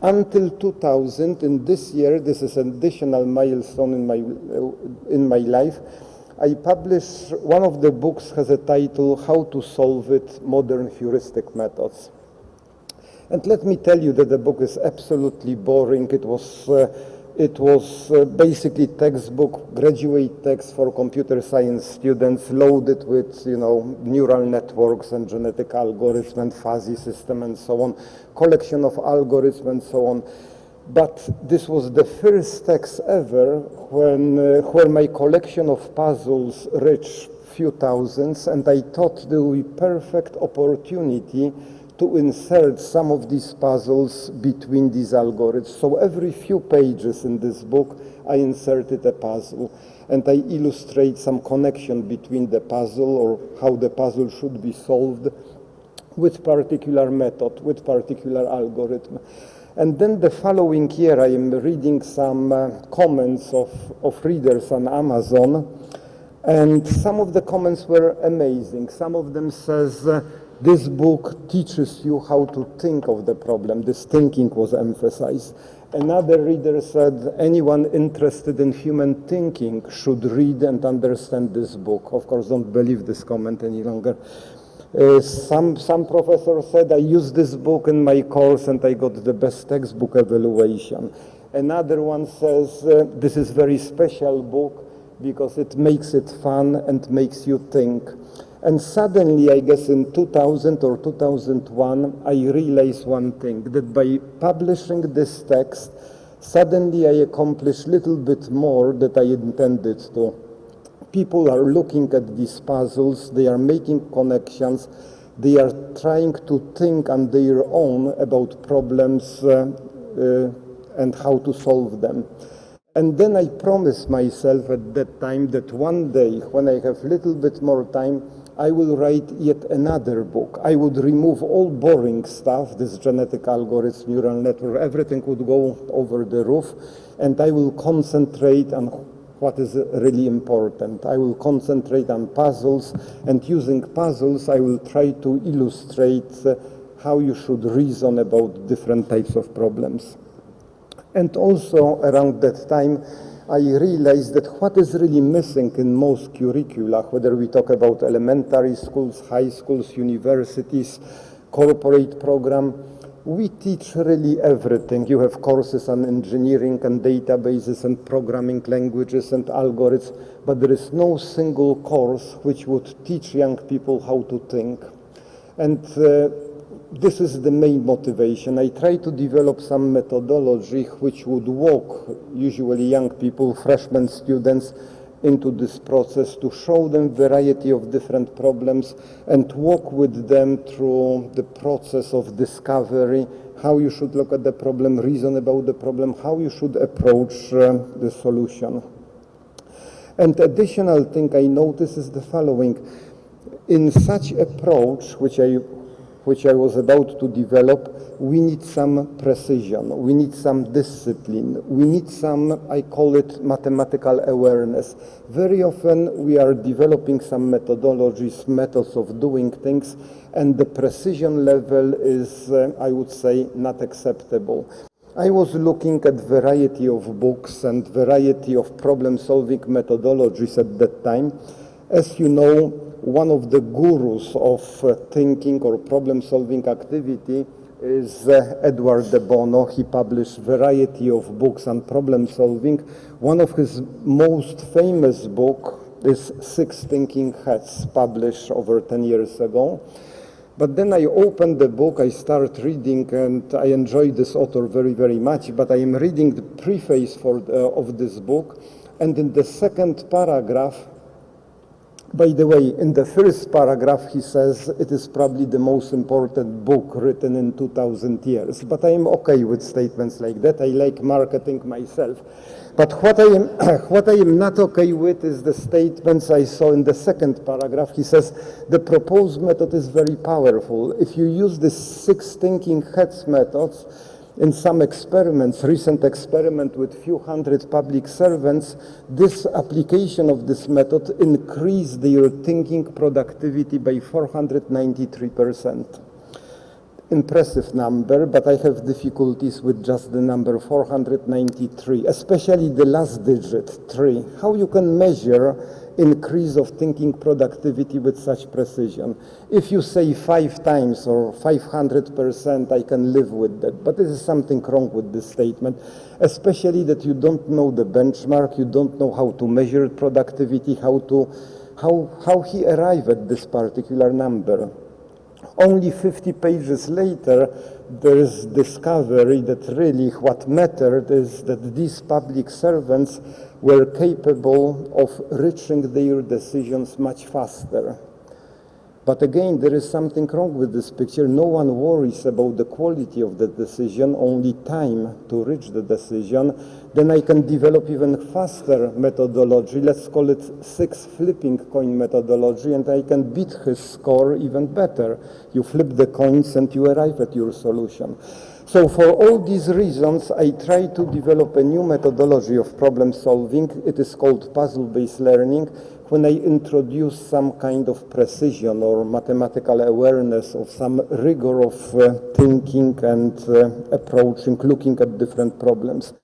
until 2000, in this year, this is an additional milestone in my life, I published, one of the books has a title, How to Solve It, Modern Heuristic Methods. And let me tell you that the book is absolutely boring. It was basically textbook, graduate text for computer science students, loaded with, neural networks and genetic algorithms and fuzzy system and so on, collection of algorithms and so on. But this was the first text ever where my collection of puzzles reached few thousands, and I thought there would be perfect opportunity to insert some of these puzzles between these algorithms. So every few pages in this book, I inserted a puzzle, and I illustrate some connection between the puzzle or how the puzzle should be solved with particular method, with particular algorithm. And then the following year, I am reading some comments of readers on Amazon, and some of the comments were amazing. Some of them says, this book teaches you how to think of the problem. This thinking was emphasized. Another reader said, anyone interested in human thinking should read and understand this book. Of course, don't believe this comment any longer. Some professor said, I used this book in my course and I got the best textbook evaluation. Another one says, this is very special book because it makes it fun and makes you think. And suddenly, I guess in 2000 or 2001, I realized one thing, that by publishing this text, suddenly I accomplished a little bit more than I intended to. People are looking at these puzzles, they are making connections, they are trying to think on their own about problems and how to solve them. And then I promised myself at that time that one day, when I have a little bit more time, I will write yet another book. I would remove all boring stuff, this genetic algorithms, neural network, everything would go over the roof, and I will concentrate on what is really important. I will concentrate on puzzles, and using puzzles, I will try to illustrate how you should reason about different types of problems. And also around that time, I realized that what is really missing in most curricula, whether we talk about elementary schools, high schools, universities, corporate program, we teach really everything. You have courses on engineering and databases and programming languages and algorithms, but there is no single course which would teach young people how to think. And this is the main motivation. I try to develop some methodology which would walk usually young people, freshman students, into this process to show them variety of different problems and walk with them through the process of discovery, how you should look at the problem, reason about the problem, how you should approach the solution. And additional thing I notice is the following. In such approach, which I was about to develop, we need some precision, we need some discipline, we need some, I call it mathematical awareness. Very often we are developing some methodologies, methods of doing things, and the precision level is, I would say, not acceptable. I was looking at variety of books and variety of problem-solving methodologies at that time. As you know, one of the gurus of thinking or problem-solving activity is Edward de Bono. He published variety of books on problem-solving. One of his most famous book is Six Thinking Hats, published over 10 years ago. But then I opened the book, I start reading, and I enjoy this author very, very much, but I am reading the preface of this book, and in the second paragraph, by the way, in the first paragraph, he says it is probably the most important book written in 2000 years. But I am okay with statements like that. I like marketing myself. But what I am not okay with is the statements I saw in the second paragraph. He says the proposed method is very powerful. If you use the Six Thinking Hats methods, in some experiments, recent experiment with few hundred public servants, this application of this method increased their thinking productivity by 493%. impressive number, but I have difficulties with just the number 493, especially the last digit, 3. How you can measure increase of thinking productivity with such precision? If you say 5 times or 500%, I can live with that, but there is something wrong with this statement, especially that you don't know the benchmark, you don't know how to measure productivity, how he arrived at this particular number. Only 50 pages later, there is discovery that really what mattered is that these public servants were capable of reaching their decisions much faster. But again, there is something wrong with this picture. No one worries about the quality of the decision, only time to reach the decision. Then I can develop even faster methodology. Let's call it 6 flipping coin methodology, and I can beat his score even better. You flip the coins and you arrive at your solution. So for all these reasons, I try to develop a new methodology of problem solving. It is called puzzle-based learning. When I introduce some kind of precision or mathematical awareness of some rigor of thinking and approaching, looking at different problems.